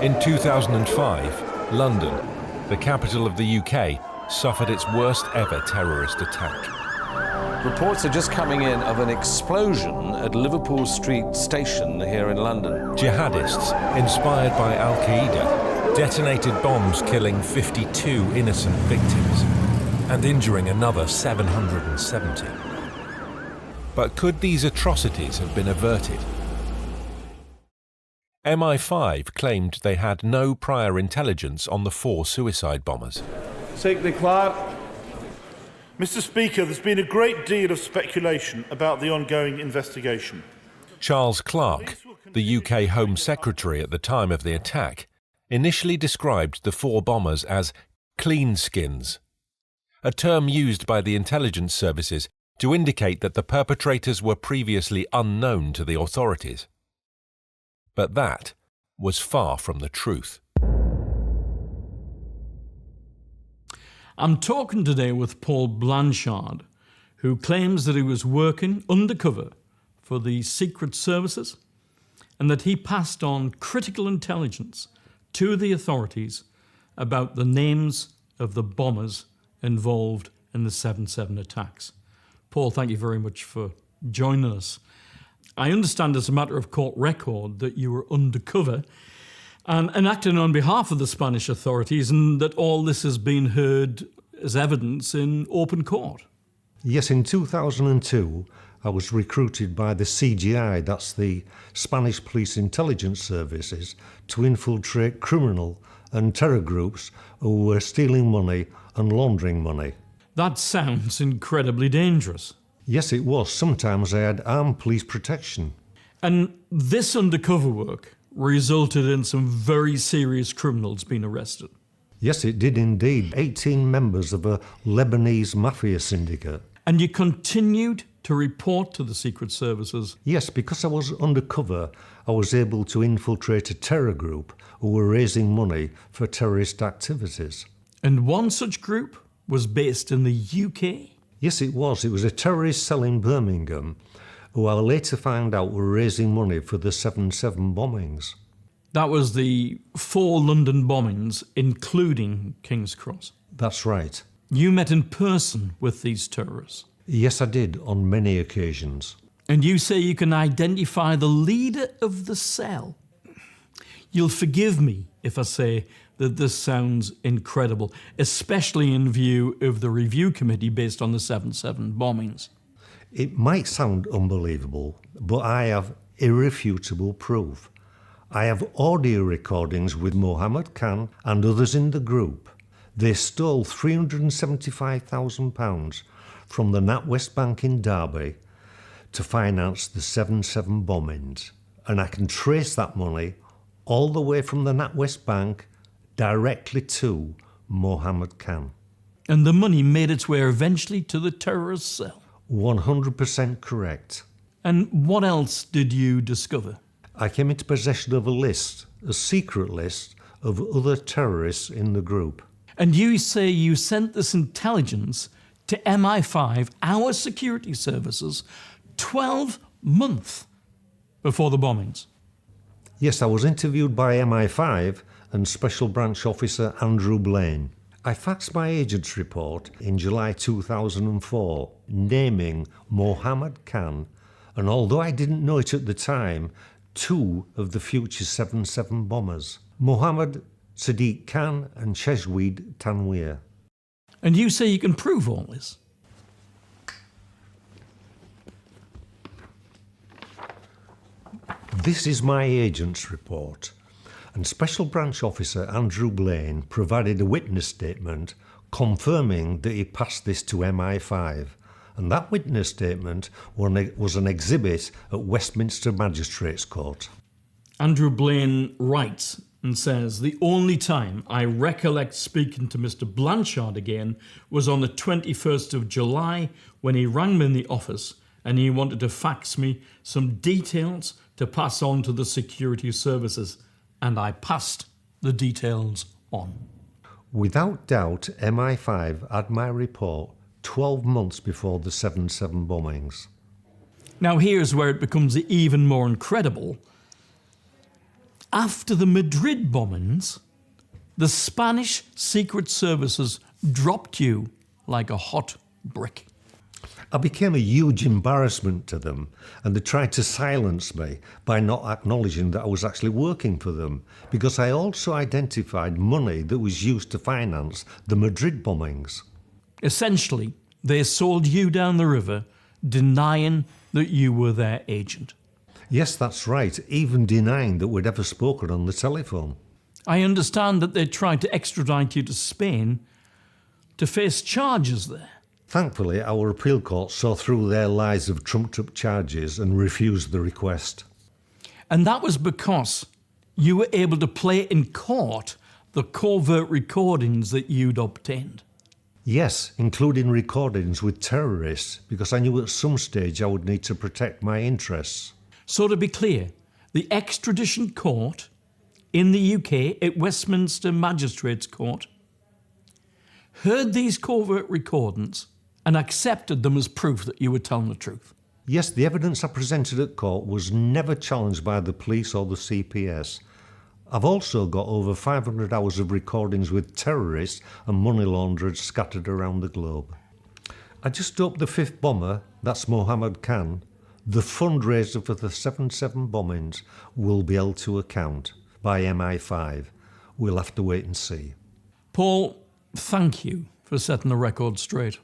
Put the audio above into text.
In 2005, London, the capital of the UK, suffered its worst ever terrorist attack. Reports are just coming in of an explosion at Liverpool Street Station here in London. Jihadists, inspired by Al-Qaeda, detonated bombs killing 52 innocent victims and injuring another 770. But could these atrocities have been averted? MI5 claimed they had no prior intelligence on the 4 suicide bombers. Secretary Clark. Mr. Speaker, there's been a great deal of speculation about the ongoing investigation. Charles Clarke, the UK Home Secretary at the time of the attack, initially described the 4 bombers as cleanskins, a term used by the intelligence services to indicate that the perpetrators were previously unknown to the authorities. But that was far from the truth. I'm talking today with Paul Blanchard, who claims that he was working undercover for the Secret Services and that he passed on critical intelligence to the authorities about the names of the bombers involved in the 7/7 attacks. Paul, thank you very much for joining us. I understand as a matter of court record that you were undercover and acting on behalf of the Spanish authorities, and that all this has been heard as evidence in open court. Yes, in 2002, I was recruited by the CGI, that's the Spanish Police Intelligence Services, to infiltrate criminal and terror groups who were stealing money and laundering money. That sounds incredibly dangerous. Yes, it was. Sometimes I had armed police protection. And this undercover work resulted in some very serious criminals being arrested. Yes, it did indeed. 18 members of a Lebanese mafia syndicate. And you continued to report to the Secret Services? Yes, because I was undercover, I was able to infiltrate a terror group who were raising money for terrorist activities. And one such group was based in the UK? Yes, it was. It was a terrorist cell in Birmingham who I later found out were raising money for the 7/7 bombings. That was the 4 London bombings, including King's Cross. That's right. You met in person with these terrorists? Yes, I did, on many occasions. And you say you can identify the leader of the cell? You'll forgive me if I say that this sounds incredible, especially in view of the review committee based on the 7/7 bombings. It might sound unbelievable, but I have irrefutable proof. I have audio recordings with Mohammed Khan and others in the group. They stole £375,000 from the NatWest Bank in Derby to finance the 7/7 bombings. And I can trace that money all the way from the NatWest Bank directly to Mohammed Khan. And the money made its way eventually to the terrorist cell? 100% correct. And what else did you discover? I came into possession of a secret list of other terrorists in the group. And you say you sent this intelligence to MI5, our security services, 12 months before the bombings? Yes, I was interviewed by MI5 and Special Branch Officer Andrew Blaine. I faxed my agent's report in July 2004, naming Mohammed Khan, and although I didn't know it at the time, 2 of the future 7/7 bombers, Mohammed Sadiq Khan and Shezweed Tanweer. And you say you can prove all this? This is my agent's report, and Special Branch Officer Andrew Blaine provided a witness statement confirming that he passed this to MI5, and that witness statement was an exhibit at Westminster Magistrates Court. Andrew Blaine writes and says, "The only time I recollect speaking to Mr. Blanchard again was on the 21st of July when he rang me in the office and he wanted to fax me some details to pass on to the security services, and I passed the details on." Without doubt, MI5 had my report 12 months before the 7/7 bombings. Now here's where it becomes even more incredible. After the Madrid bombings, the Spanish Secret Services dropped you like a hot brick. I became a huge embarrassment to them, and they tried to silence me by not acknowledging that I was actually working for them, because I also identified money that was used to finance the Madrid bombings. Essentially, they sold you down the river, denying that you were their agent. Yes, that's right, even denying that we'd ever spoken on the telephone. I understand that they tried to extradite you to Spain to face charges there. Thankfully, our appeal court saw through their lies of trumped-up charges and refused the request. And that was because you were able to play in court the covert recordings that you'd obtained. Yes, including recordings with terrorists, because I knew at some stage I would need to protect my interests. So to be clear, the extradition court in the UK at Westminster Magistrates Court heard these covert recordings and accepted them as proof that you were telling the truth. Yes, the evidence I presented at court was never challenged by the police or the CPS. I've also got over 500 hours of recordings with terrorists and money launderers scattered around the globe. I just hope the fifth bomber, that's Mohammed Khan, the fundraiser for the 7/7 bombings, will be held to account by MI5. We'll have to wait and see. Paul, thank you for setting the record straight.